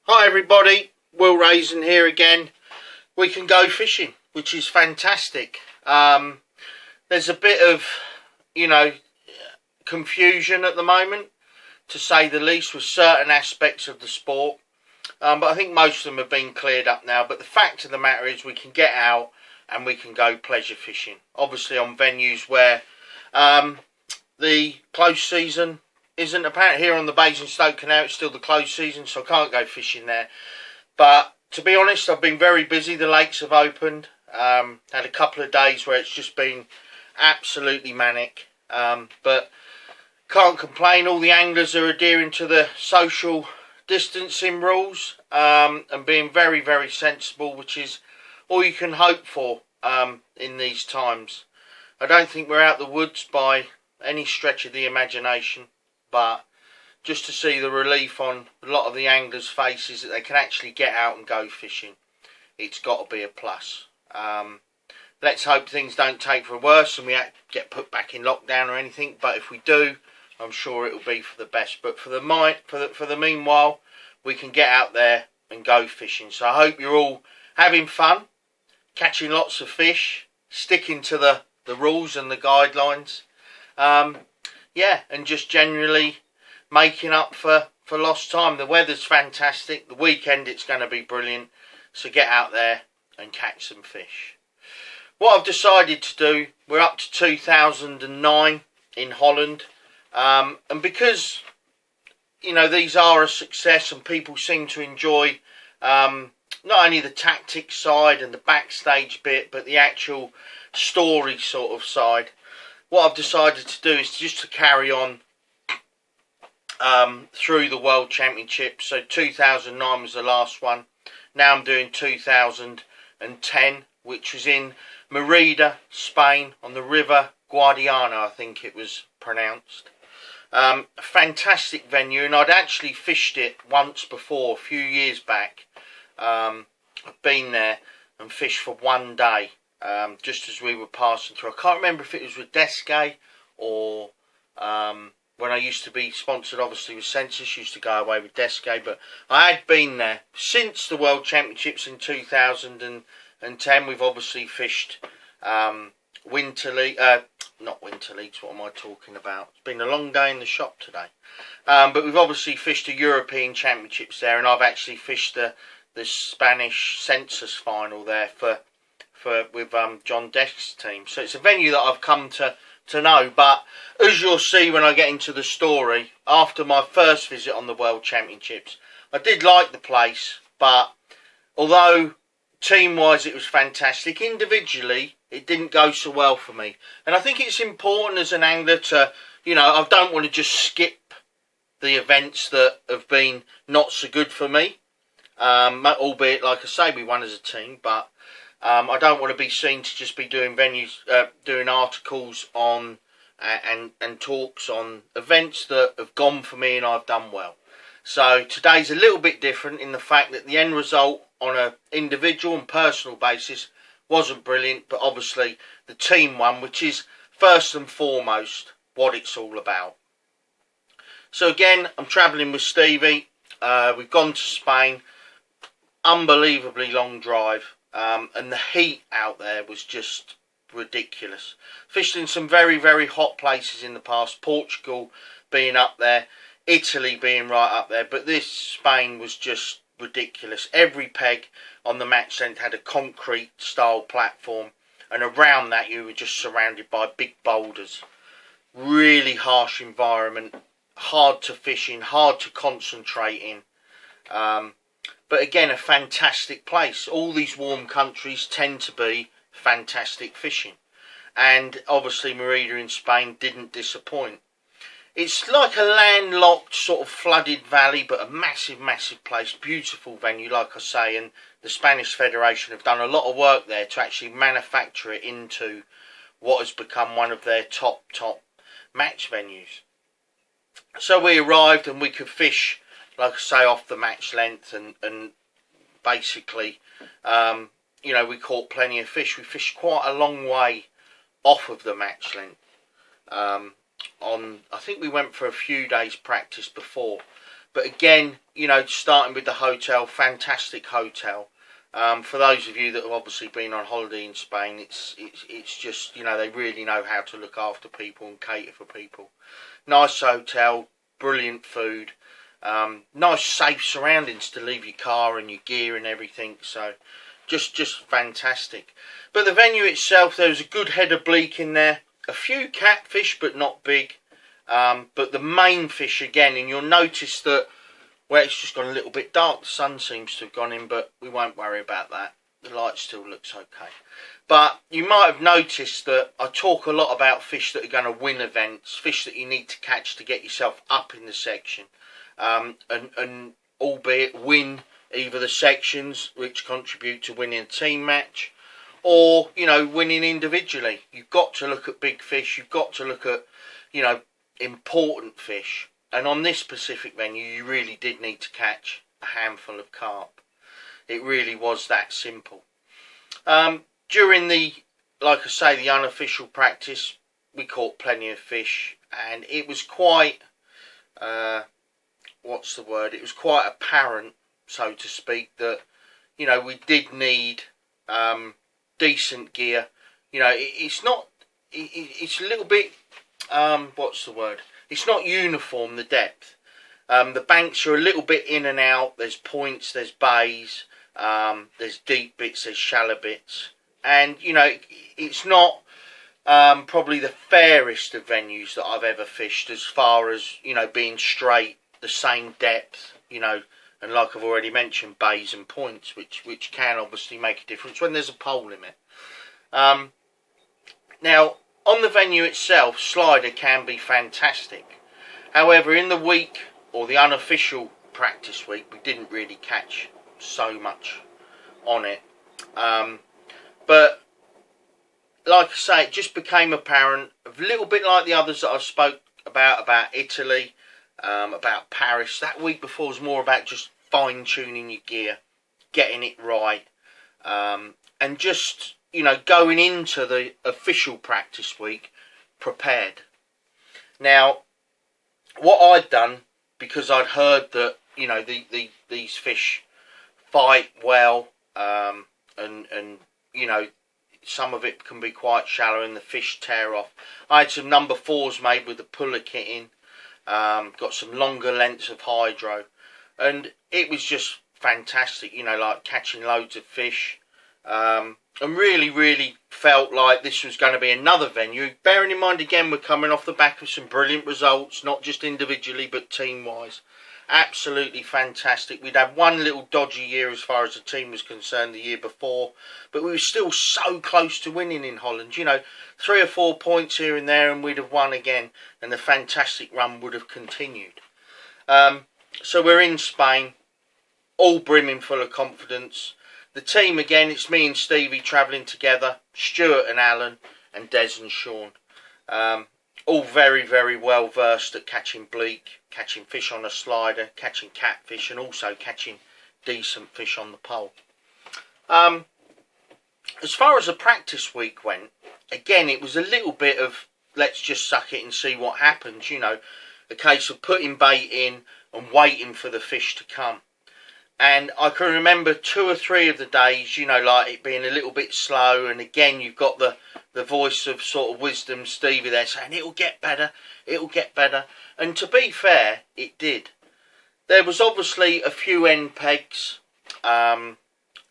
Hi everybody, Will Raison here again. We can go fishing, which is fantastic. There's a bit of, confusion at the moment, to say the least, with certain aspects of the sport. But I think most of them have been cleared up now. But the fact of the matter is we can get out and we can go pleasure fishing. Obviously on venues where the close season isn't apparent. Here on the Basingstoke Canal, it's still the close season, so I can't go fishing there. But to be honest, I've been very busy. The lakes have opened. Had a couple of days where it's just been absolutely manic. But can't complain. All the anglers are adhering to the social distancing rules and being very, very sensible, which is all you can hope for in these times. I don't think we're out the woods by any stretch of the imagination, but just to see the relief on a lot of the anglers' faces that they can actually get out and go fishing, it's got to be a plus. Let's hope things don't take for worse and we get put back in lockdown or anything, but if we do, I'm sure it will be for the best. But for the meanwhile, we can get out there and go fishing. So I hope you're all having fun, catching lots of fish, sticking to the rules and the guidelines. And just generally making up for lost time. The weather's fantastic. The weekend it's going to be brilliant. So get out there and catch some fish. What I've decided to do, we're up to 2009 in Holland. And because, these are a success and people seem to enjoy not only the tactics side and the backstage bit, but the actual story sort of side, what I've decided to do is just to carry on through the World Championships. So 2009 was the last one. Now I'm doing 2010, which was in Merida, Spain, on the River Guadiana, I think it was pronounced. A fantastic venue, and I'd actually fished it once before, a few years back. I've been there and fished for one day, just as we were passing through. I can't remember if it was with Descaye or when I used to be sponsored, obviously, with Census, used to go away with Descaye, but I had been there since the World Championships in 2010. We've obviously fished Winter League, not Winter Leagues, what am I talking about? It's been a long day in the shop today. But we've obviously fished the European Championships there, and I've actually fished the Spanish Census final there with John Desk's team. So it's a venue that I've come to know, but as you'll see when I get into the story, after my first visit on the World Championships, I did like the place, but although team-wise it was fantastic, individually it didn't go so well for me. And I think it's important as an angler to, I don't want to just skip the events that have been not so good for me, albeit, like I say, we won as a team, but I don't want to be seen to just be doing doing articles on and talks on events that have gone for me and I've done well. So today's a little bit different in the fact that the end result on an individual and personal basis wasn't brilliant, but obviously the team won, which is first and foremost what it's all about. So again, I'm travelling with Stevie. We've gone to Spain. Unbelievably long drive. And the heat out there was just ridiculous. Fished in some very, very hot places in the past. Portugal being up there. Italy being right up there. But this Spain was just ridiculous. Every peg on the match length had a concrete style platform, and around that you were just surrounded by big boulders. Really harsh environment. Hard to fish in. Hard to concentrate in. But again, a fantastic place. All these warm countries tend to be fantastic fishing. And obviously Merida in Spain didn't disappoint. It's like a landlocked sort of flooded valley, but a massive, massive place. Beautiful venue, like I say. And the Spanish Federation have done a lot of work there to actually manufacture it into what has become one of their top match venues. So we arrived and we could fish, like I say, off the match length, and basically, we caught plenty of fish. We fished quite a long way off of the match length. I think we went for a few days practice before, But again, you know, starting with the hotel, fantastic hotel. For those of you that have obviously been on holiday in Spain, it's just, you know, they really know how to look after people and cater for people. Nice hotel, brilliant food, nice safe surroundings to leave your car and your gear and everything. So just fantastic. But the venue itself, there was a good head of bleak in there, a few catfish but not big. But the main fish again, and you'll notice that, well, it's just gone a little bit dark. The sun seems to have gone in, but we won't worry about that. The light still looks okay. But you might have noticed that I talk a lot about fish that are going to win events, fish that you need to catch to get yourself up in the section, and albeit win either the sections, which contribute to winning a team match, or, you know, winning individually. You've got to look at big fish. You've got to look at, you know, important fish. And on this specific venue, you really did need to catch a handful of carp. It really was that simple. During the, like I say, the unofficial practice, we caught plenty of fish, and it was quite, what's the word? It was quite apparent, so to speak, that, you know, we did need decent gear. You know, it's not, it's a little bit, what's the word? It's not uniform, the depth. The banks are a little bit in and out. There's points, there's bays, there's deep bits, there's shallow bits. And, you know, it's not probably the fairest of venues that I've ever fished, as far as, you know, being straight, the same depth, you know, and like I've already mentioned, bays and points, which can obviously make a difference when there's a pole limit. Now, on the venue itself, slider can be fantastic. However, in the week, or the unofficial practice week, we didn't really catch so much on it. But, like I say, it just became apparent, a little bit like the others that I spoke about Italy, about Paris. That week before was more about just fine-tuning your gear, getting it right, and just, you know, going into the official practice week prepared. Now, what I'd done, because I'd heard that, you know, these fish fight well, and you know, some of it can be quite shallow and the fish tear off. I had some number 4s made with the puller kit in, got some longer lengths of hydro, and it was just fantastic, you know, like catching loads of fish. And really felt like this was going to be another venue, bearing in mind again we're coming off the back of some brilliant results, not just individually but team wise. Absolutely fantastic. We'd had one little dodgy year as far as the team was concerned the year before, but we were still so close to winning in Holland. You know, 3 or 4 points here and there and we'd have won again, and the fantastic run would have continued. So we're in Spain, all brimming full of confidence. The team, again, it's me and Stevie travelling together, Stuart and Alan, and Des and Sean. All very well versed at catching bleak, catching fish on a slider, catching catfish, and also catching decent fish on the pole. As far as the practice week went, again, it was a little bit of, let's just suck it and see what happens, you know, a case of putting bait in and waiting for the fish to come. And I can remember 2 or 3 of the days, you know, like it being a little bit slow. And again, you've got the voice of sort of wisdom, Stevie, there saying, it'll get better, it'll get better. And to be fair, it did. There was obviously a few end pegs.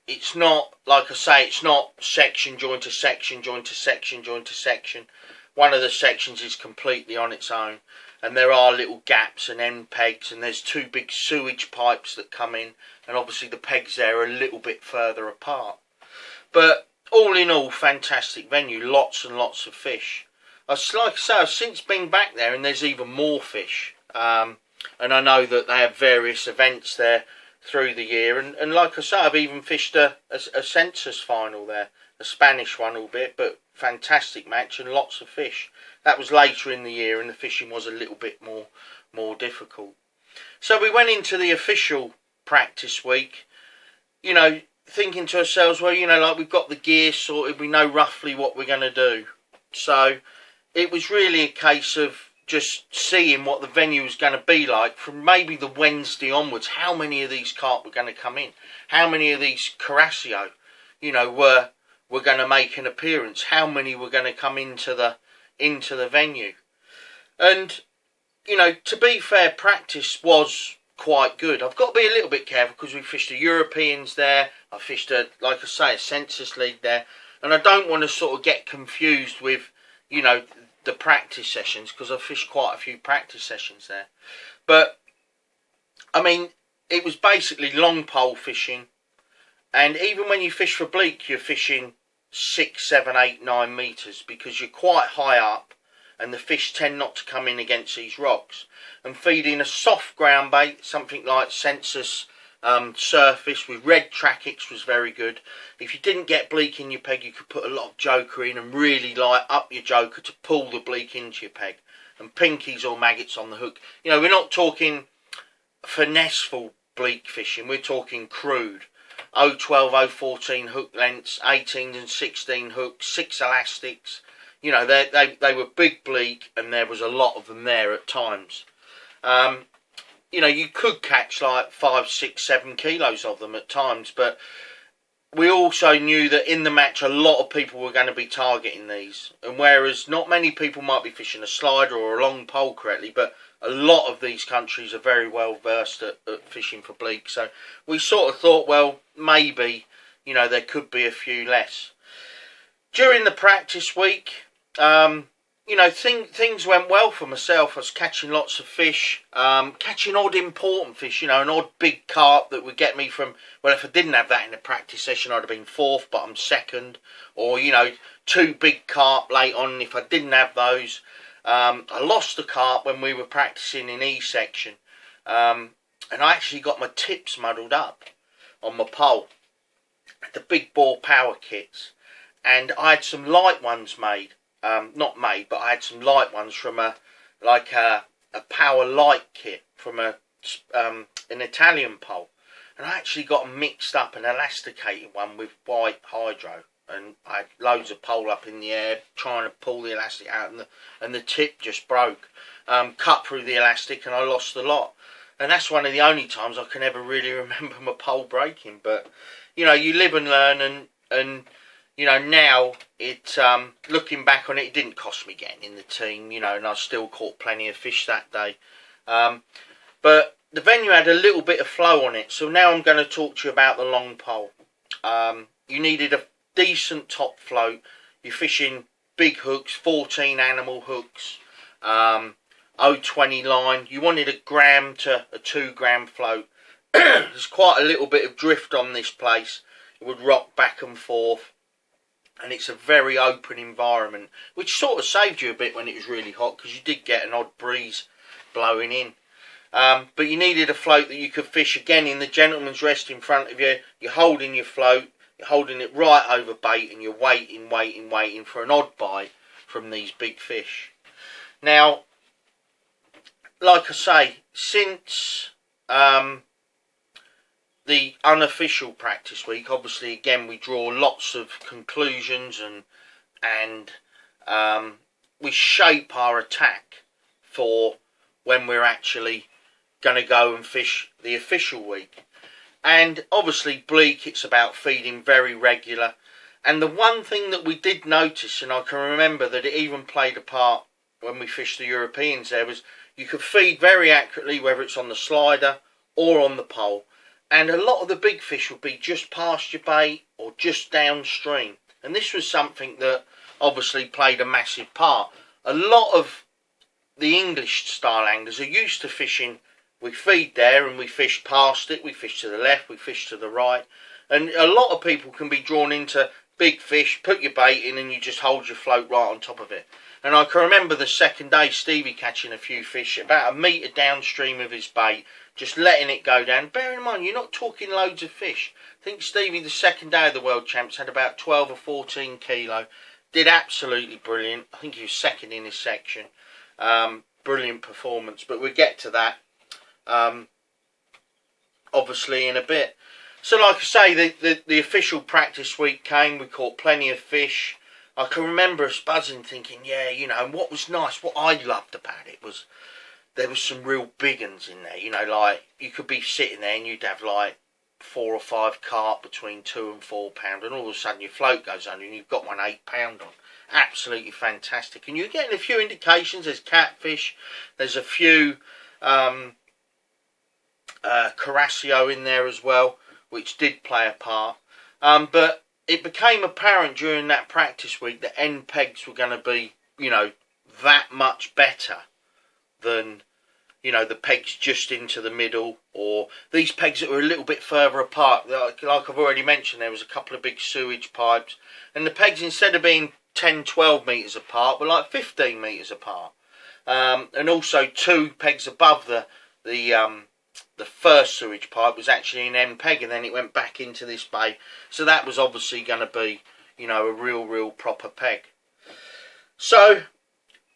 It's not, like I say, it's not section join to section, join to section, join to section. One of the sections is completely on its own. And there are little gaps and end pegs, and there's 2 big sewage pipes that come in, and obviously the pegs there are a little bit further apart. But all in all, fantastic venue, lots and lots of fish. Like I say, I've since been back there and there's even more fish. And I know that they have various events there through the year, and like I say, I've even fished a census final there, a Spanish one albeit, but fantastic match and lots of fish. That was later in the year and the fishing was a little bit more difficult. So we went into the official practice week, you know, thinking to ourselves, well, you know, like we've got the gear sorted, we know roughly what we're going to do. So it was really a case of just seeing what the venue was going to be like from maybe the Wednesday onwards. How many of these carp were going to come in? How many of these Carasio, you know, were going to make an appearance? How many were going to come into the venue? And you know, to be fair, practice was quite good. I've got to be a little bit careful because we fished the Europeans there. I fished like I say, a census league there, and I don't want to sort of get confused with, you know, the practice sessions, because I've fished quite a few practice sessions there. But I mean, it was basically long pole fishing, and even when you fish for bleak, you're fishing 6, 7, 8, 9 metres because you're quite high up, and the fish tend not to come in against these rocks. And feeding a soft ground bait, something like census surface with red trachix was very good. If you didn't get bleak in your peg, you could put a lot of joker in and really light up your joker to pull the bleak into your peg. And pinkies or maggots on the hook. You know, we're not talking finesseful bleak fishing, we're talking crude. 012, 014 hook lengths, 18 and 16 hooks, 6 elastics. You know, they were big bleak, and there was a lot of them there at times. You know, you could catch like 5, 6, 7 kilos of them at times, but we also knew that in the match a lot of people were going to be targeting these. And whereas not many people might be fishing a slider or a long pole correctly, but a lot of these countries are very well versed at fishing for bleak. So we sort of thought, well, maybe, you know, there could be a few less. During the practice week, you know, things went well for myself. I was catching lots of fish, catching odd important fish, you know, an odd big carp that would get me from, well, if I didn't have that in the practice session, I'd have been 4th, but I'm 2nd. Or, you know, 2 big carp late on, if I didn't have those. I lost the carp when we were practicing in E section, and I actually got my tips muddled up on my pole, the big bore power kits, and I had some light ones made. Not made, but I had some light ones from a power light kit from an Italian pole, and I actually got them mixed up, an elasticated one with white hydro, and I had loads of pole up in the air trying to pull the elastic out, and the tip just broke, cut through the elastic, and I lost the lot. And that's one of the only times I can ever really remember my pole breaking. But you know, you live and learn, and you know, now it, looking back on it, it didn't cost me getting in the team, you know, and I still caught plenty of fish that day. But the venue had a little bit of flow on it, so now I'm going to talk to you about the long pole. You needed a decent top float. You're fishing big hooks, 14 animal hooks, 020 line. You wanted a gram to a 2 gram float. There's quite a little bit of drift on this place. It would rock back and forth. And it's a very open environment, which sort of saved you a bit when it was really hot, because you did get an odd breeze blowing in. But you needed a float that you could fish again in the gentleman's rest in front of you. You're holding your float, you're holding it right over bait, and you're waiting for an odd bite from these big fish. Now, like I say, since the unofficial practice week, obviously again we draw lots of conclusions, and we shape our attack for when we're actually going to go and fish the official week. And obviously bleak, it's about feeding very regular. And the one thing that we did notice, and I can remember that it even played a part when we fished the Europeans there, was you could feed very accurately, whether it's on the slider or on the pole. And a lot of the big fish would be just past your bait or just downstream. And this was something that obviously played a massive part. A lot of the English style anglers are used to fishing. We feed there and we fish past it. We fish to the left, we fish to the right. And a lot of people can be drawn into big fish, put your bait in, and you just hold your float right on top of it. And I can remember the second day Stevie catching a few fish about a metre downstream of his bait, just letting it go down. Bear in mind, you're not talking loads of fish. I think Stevie, the second day of the World Champs, had about 12 or 14 kilo. Did absolutely brilliant. I think he was 2nd in his section. Brilliant performance. But we'll get to that, obviously, in a bit. So like I say, the official practice week came. We caught plenty of fish. I can remember us buzzing, thinking, yeah, you know. And what was nice, what I loved about it was there was some real big uns in there. You know, like you could be sitting there and you'd have like 4 or 5 carp between £2 and £4, and all of a sudden your float goes under and you've got one £8 on. Absolutely fantastic. And you're getting a few indications. There's catfish. There's a few Carasio in there as well, which did play a part. But it became apparent during that practice week that end pegs were going to be, you know, that much better than, you know, the pegs just into the middle, or these pegs that were a little bit further apart. Like I've already mentioned, there was a couple of big sewage pipes, and the pegs, instead of being 10-12 metres apart, were like 15 metres apart. And also 2 pegs above the first sewage pipe was actually an end peg, and then it went back into this bay. So that was obviously going to be, you know, a real proper peg. So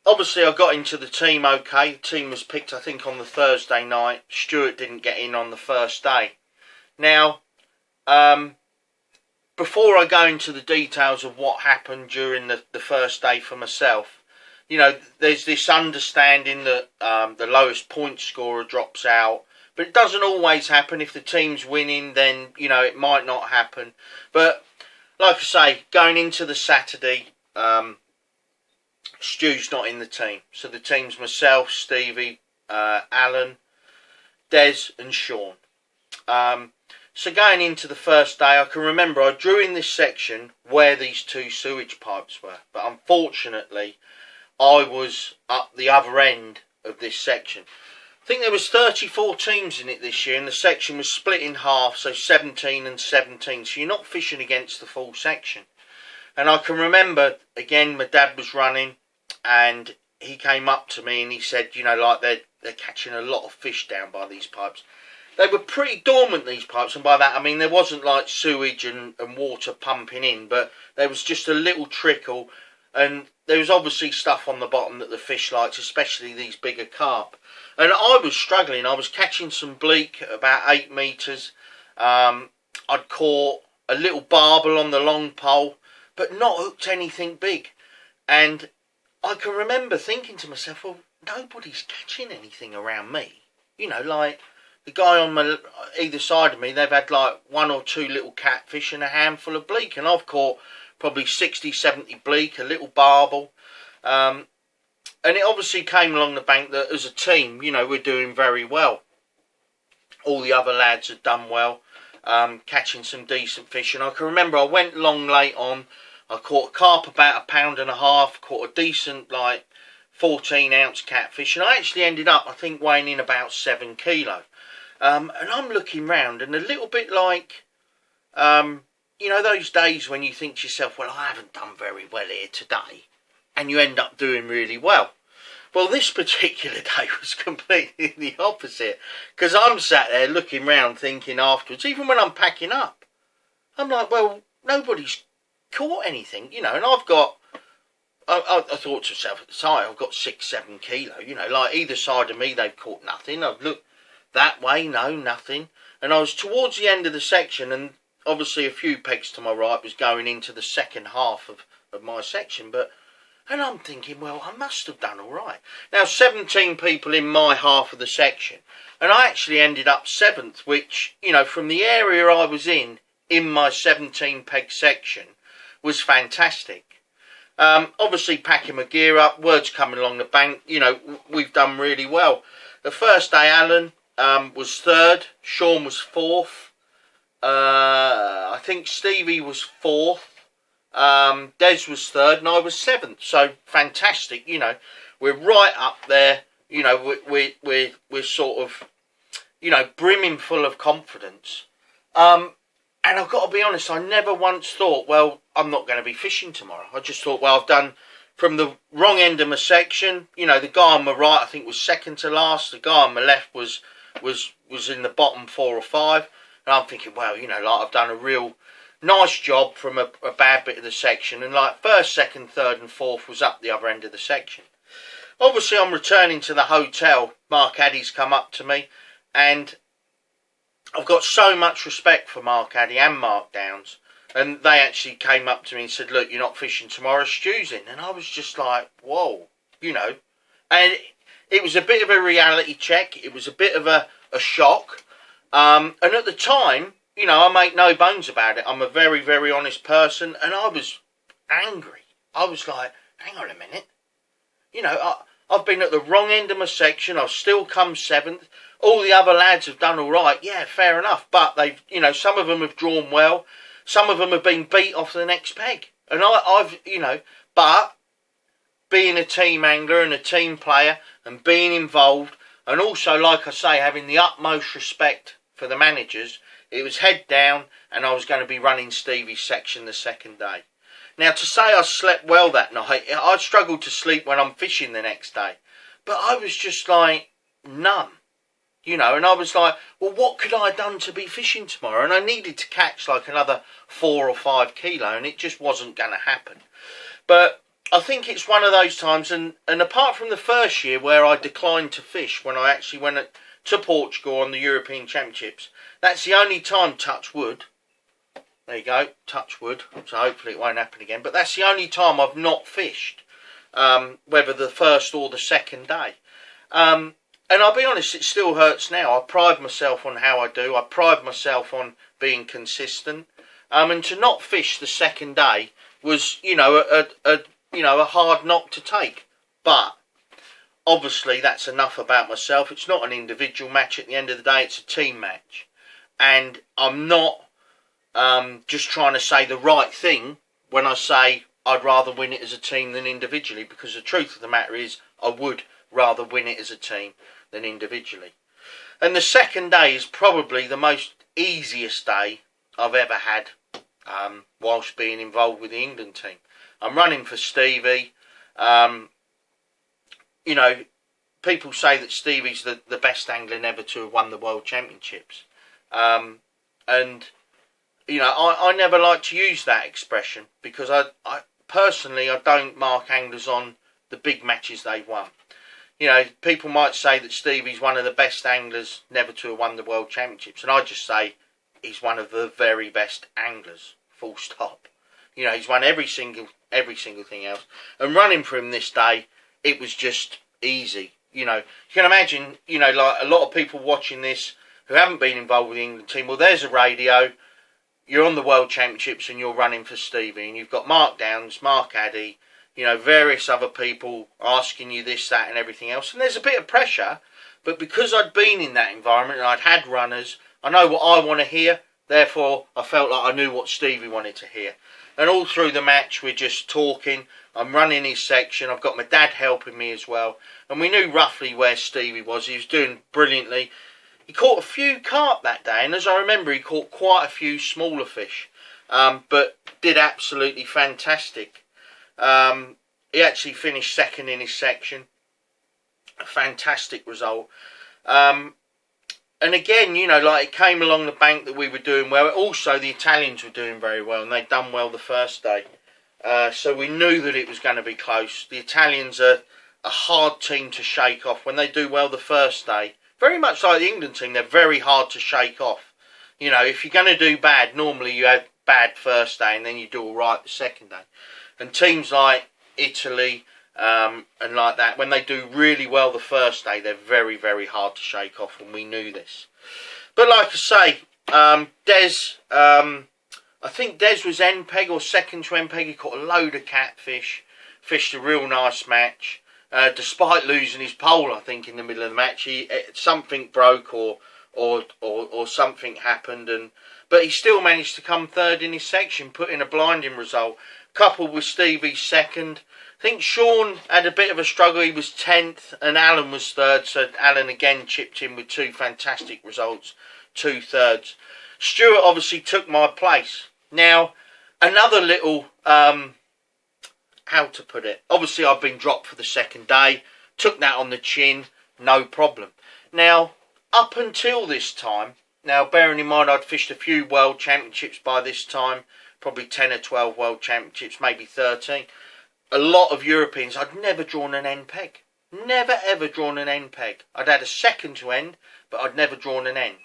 obviously I got into the team okay. The team was picked, I think, on the Thursday night. Stuart didn't get in on the first day. Now, before I go into the details of what happened during the first day for myself, you know, there's this understanding that the lowest point scorer drops out. But it doesn't always happen. If the team's winning, then, you know, it might not happen. But, like I say, going into the Saturday, Stu's not in the team. So the team's myself, Stevie, Alan, Des and Sean. So going into the first day, I can remember I drew in this section where these 2 sewage pipes were. But unfortunately, I was up the other end of this section. I think there was 34 teams in it this year, and the section was split in half, so 17 and 17. So you're not fishing against the full section. And I can remember, again, my dad was running, and he came up to me and he said, you know, like they're catching a lot of fish down by these pipes. They were pretty dormant, these pipes, and by that I mean there wasn't like sewage and water pumping in, but there was just a little trickle, and there was obviously stuff on the bottom that the fish liked, especially these bigger carp. And I was struggling. I was catching some bleak at about 8 metres. I'd caught a little barbel on the long pole, but not hooked anything big. And I can remember thinking to myself, well, nobody's catching anything around me. You know, like the guy on either side of me, they've had like 1 or 2 little catfish and a handful of bleak. And I've caught probably 60, 70 bleak, a little barbel. And it obviously came along the bank that as a team, you know, we're doing very well. All the other lads had done well, catching some decent fish. And I can remember I went long late on. I caught a carp about £1.5 pounds, caught a decent like 14-ounce catfish. And I actually ended up, I think, weighing in about 7 kilo. And I'm looking round, and a little bit like, you know, those days when you think to yourself, well, I haven't done very well here today, and you end up doing really well. Well, this particular day was completely the opposite, because I'm sat there looking round thinking afterwards, even when I'm packing up, I'm like, well, nobody's caught anything, you know, and I've got, I thought to myself at the time, I've got 6-7 kilo, you know, like either side of me they've caught nothing. I've looked that way, no, nothing. And I was towards the end of the section, and obviously a few pegs to my right was going into the second half of my section, and I'm thinking, well, I must have done all right. Now, 17 people in my half of the section, and I actually ended up 7th, which, you know, from the area I was in my 17 peg section, was fantastic. Obviously packing my gear up, words coming along the bank, you know, we've done really well. The first day, Alan was 3rd, Sean was 4th, I think Stevie was 4th, Des was 3rd, and I was 7th. So fantastic, you know, we're right up there, you know, we're sort of, you know, brimming full of confidence. And I've got to be honest, I never once thought, well, I'm not going to be fishing tomorrow. I just thought, well, I've done from the wrong end of my section. You know, the guy on my right, I think, was 2nd to last. The guy on my left was in the bottom 4 or 5. And I'm thinking, well, you know, like I've done a real nice job from a bad bit of the section. And like 1st, 2nd, 3rd and 4th was up the other end of the section. Obviously, I'm returning to the hotel. Mark Addy's come up to me, and I've got so much respect for Mark Addy and Mark Downs. And they actually came up to me and said, look, you're not fishing tomorrow, Stu's in. And I was just like, whoa, you know. And it was a bit of a reality check. It was a bit of a shock. And at the time, you know, I make no bones about it. I'm a very, very honest person. And I was angry. I was like, hang on a minute. You know, I've been at the wrong end of my section. I've still come 7th. All the other lads have done all right. Yeah, fair enough. But they've, you know, some of them have drawn well. Some of them have been beat off the next peg. And I've, you know, but being a team angler and a team player and being involved, and also, like I say, having the utmost respect for the managers, it was head down and I was going to be running Stevie's section the second day. Now, to say I slept well that night, I struggled to sleep when I'm fishing the next day. But I was just like numb. You know, and I was like, well, what could I have done to be fishing tomorrow? And I needed to catch like another 4 or 5 kilo, and it just wasn't going to happen. But I think it's one of those times, and apart from the first year where I declined to fish when I actually went to Portugal on the European Championships, that's the only time, touch wood, there you go, touch wood, so hopefully it won't happen again, but that's the only time I've not fished, whether the first or the second day. And I'll be honest, it still hurts now. I pride myself on how I do. I pride myself on being consistent. And to not fish the second day was, you know, a hard knock to take. But obviously, that's enough about myself. It's not an individual match at the end of the day. It's a team match, and I'm not just trying to say the right thing when I say I'd rather win it as a team than individually. Because the truth of the matter is, I would rather win it as a team than individually. And the second day is probably the most easiest day I've ever had whilst being involved with the England team. I'm running for Stevie. You know, people say that Stevie's the best angler never to have won the World Championships. And, you know, I never like to use that expression because I personally, I don't mark anglers on the big matches they've won. You know, people might say that Stevie's one of the best anglers never to have won the World Championships. And I just say he's one of the very best anglers, full stop. You know, he's won every single thing else. And running for him this day, it was just easy. You know, you can imagine, you know, like a lot of people watching this who haven't been involved with the England team. Well, there's a radio. You're on the World Championships and you're running for Stevie. And you've got Mark Downs, Mark Addy, you know, various other people asking you this, that and everything else. And there's a bit of pressure, but because I'd been in that environment and I'd had runners, I know what I want to hear. Therefore, I felt like I knew what Stevie wanted to hear. And all through the match, we're just talking. I'm running his section. I've got my dad helping me as well. And we knew roughly where Stevie was. He was doing brilliantly. He caught a few carp that day. And as I remember, he caught quite a few smaller fish. But did absolutely fantastic. He actually finished second in his section. A fantastic result. And again, you know, like it came along the bank that we were doing well. Also, the Italians were doing very well, and they'd done well the first day. So we knew that it was going to be close. The Italians are a hard team to shake off when they do well the first day. Very much like the England team, they're very hard to shake off. You know, if you're going to do bad, normally you have bad first day and then you do all right the second day. And teams like Italy and like that, when they do really well the first day, they're very, very hard to shake off, and we knew this. But like I say, Des, I think Des was end peg or second to end peg. He caught a load of catfish, fished a real nice match. Despite losing his pole, I think in the middle of the match, something broke or something happened, but he still managed to come third in his section, put in a blinding result, coupled with Stevie's second. I think Sean had a bit of a struggle. He was 10th and Alan was third, so Alan again chipped in with 2 fantastic results, 2 thirds. Stuart obviously took my place. Now, another little, how to put it, obviously I've been dropped for the second day, took that on the chin, no problem. Now, up until this time, now bearing in mind I'd fished a few World Championships by this time, probably 10 or 12 World Championships, maybe 13. A lot of Europeans, I'd never drawn an end peg. Never ever drawn an end peg. I'd had a second to end, but I'd never drawn an end.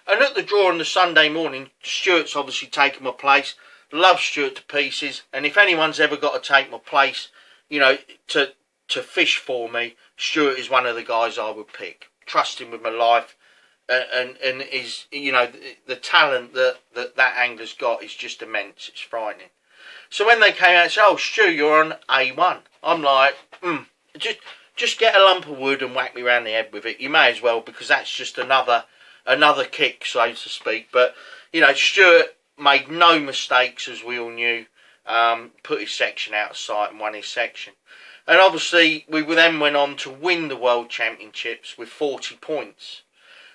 And at the draw on the Sunday morning, Stuart's obviously taken my place. love Stuart to pieces, and if anyone's ever got to take my place, you know, to fish for me, Stuart is one of the guys I would pick. Trust him with my life, and is, you know, the talent that angler's got is just immense. It's frightening. So when they came out and said, "Oh, Stu, you're on A1," I'm like, just get a lump of wood and whack me round the head with it. You may as well, because that's just another kick, so to speak. But you know, Stuart made no mistakes, as we all knew. Put his section out of sight and won his section. And obviously, we then went on to win the World Championships with 40 points.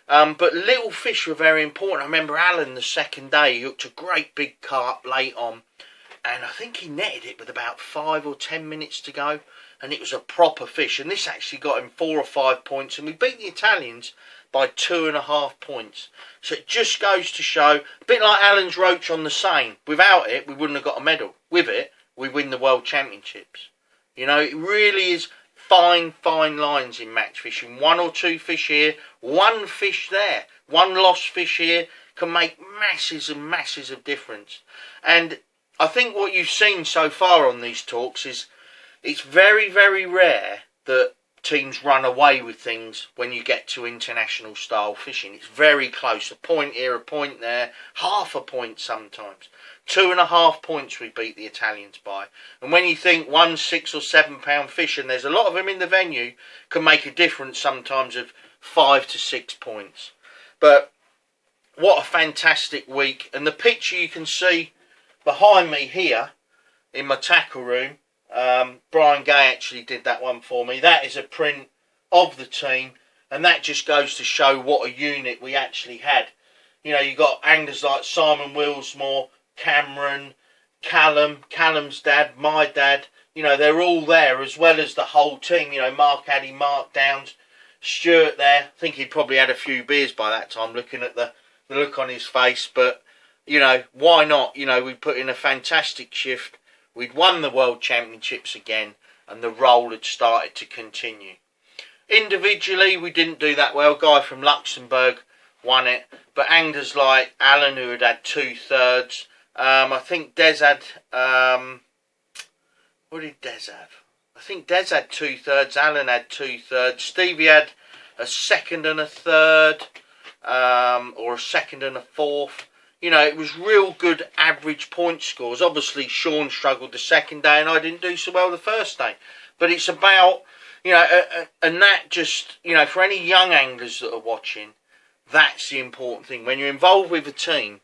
But little fish were very important. I remember Alan the second day, he hooked a great big carp late on, and I think he netted it with about 5 or 10 minutes to go, and it was a proper fish. And this actually got him 4 or 5 points, and we beat the Italians by 2.5 points. So it just goes to show, a bit like Alan's roach on the Seine. Without it, we wouldn't have got a medal. With it, we win the World Championships. You know, it really is fine lines in match fishing. 1 or 2 fish here, 1 fish there, 1 lost fish here can make masses and masses of difference. And I think what you've seen so far on these talks is it's very, very rare that teams run away with things when you get to international style fishing. It's very close. A point here, a point there, half a point sometimes. 2.5 points we beat the Italians by. And when you think 1 6 or 7 pound fish, and there's a lot of them in the venue, can make a difference sometimes of 5 to 6 points. But what a fantastic week. And the picture you can see behind me here in my tackle room, Brian Gay actually did that one for me. That is a print of the team, and that just goes to show what a unit we actually had. You know, you got anglers like Simon Willsmore, Cameron, Callum's dad, my dad. You know, they're all there, as well as the whole team. You know, Mark Addy, Mark Downs, Stuart there. I think he probably had a few beers by that time, looking at the look on his face. But, you know, why not? You know, we put in a fantastic shift. We'd won the World Championships again, and the role had started to continue. Individually, we didn't do that well. Guy from Luxembourg won it. But anglers like Alan, who had 2/3. I think Des had... what did Des have? I think Des had 2/3. Alan had 2/3. Stevie had a 2nd and a 3rd. Or a 2nd and a 4th. You know, it was real good average point scores. Obviously, Sean struggled the second day, and I didn't do so well the first day. But it's about, you know, and that just, you know, for any young anglers that are watching, that's the important thing. When you're involved with a team,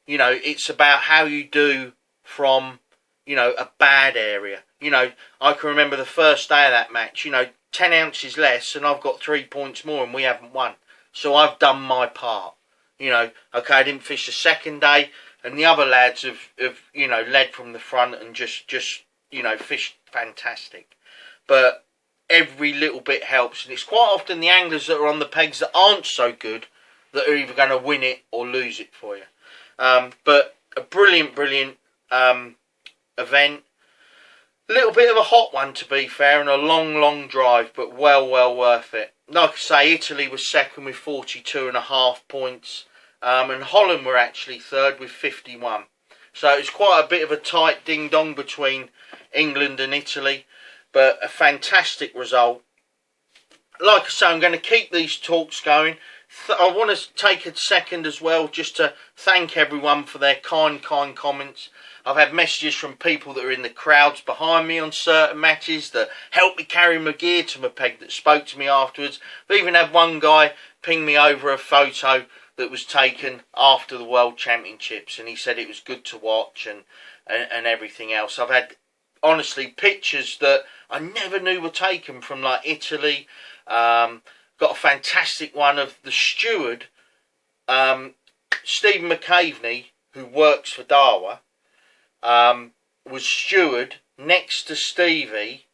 you know, it's about how you do from, you know, a bad area. You know, I can remember the first day of that match, you know, 10 ounces less, and I've got 3 points more, and we haven't won. So I've done my part. You know, okay, I didn't fish the second day, and the other lads have you know, led from the front and just you know, fished fantastic. But every little bit helps, and it's quite often the anglers that are on the pegs that aren't so good that are either going to win it or lose it for you. But a brilliant event. A little bit of a hot one, to be fair, and a long drive, but well worth it. Like I say, Italy was second with 42.5 points. And Holland were actually 3rd with 51. So it was quite a bit of a tight ding-dong between England and Italy. But a fantastic result. Like I say, I'm going to keep these talks going. I want to take a second as well just to thank everyone for their kind comments. I've had messages from people that are in the crowds behind me on certain matches that helped me carry my gear to my peg, that spoke to me afterwards. I've even had one guy ping me over a photo that was taken after the World Championships, and he said it was good to watch and everything else. I've had, honestly, pictures that I never knew were taken from, like, Italy. Got a fantastic one of the steward, Stephen McCaveney, who works for Daiwa, was steward next to Stevie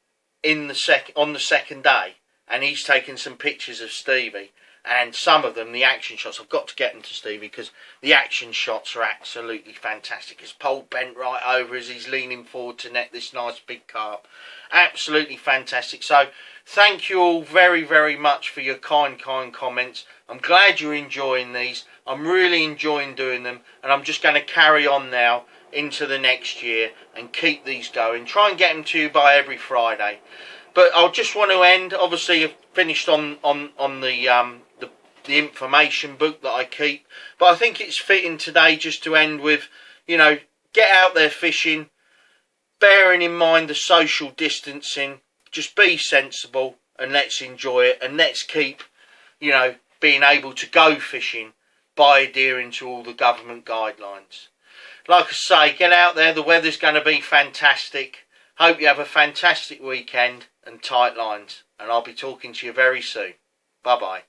on the second day, and he's taken some pictures of Stevie. And some of them, the action shots, I've got to get them to Stevie, because the action shots are absolutely fantastic. His pole bent right over as he's leaning forward to net this nice big carp. Absolutely fantastic. So thank you all very much for your kind comments. I'm glad you're enjoying these. I'm really enjoying doing them, and I'm just going to carry on now into the next year and keep these going. Try and get them to you by every Friday. But I just want to end. Obviously, I've finished on the information book that I keep. But I think it's fitting today just to end with, you know, get out there fishing, bearing in mind the social distancing. Just be sensible and let's enjoy it. And let's keep, you know, being able to go fishing by adhering to all the government guidelines. Like I say, get out there. The weather's going to be fantastic. Hope you have a fantastic weekend and tight lines. And I'll be talking to you very soon. Bye-bye.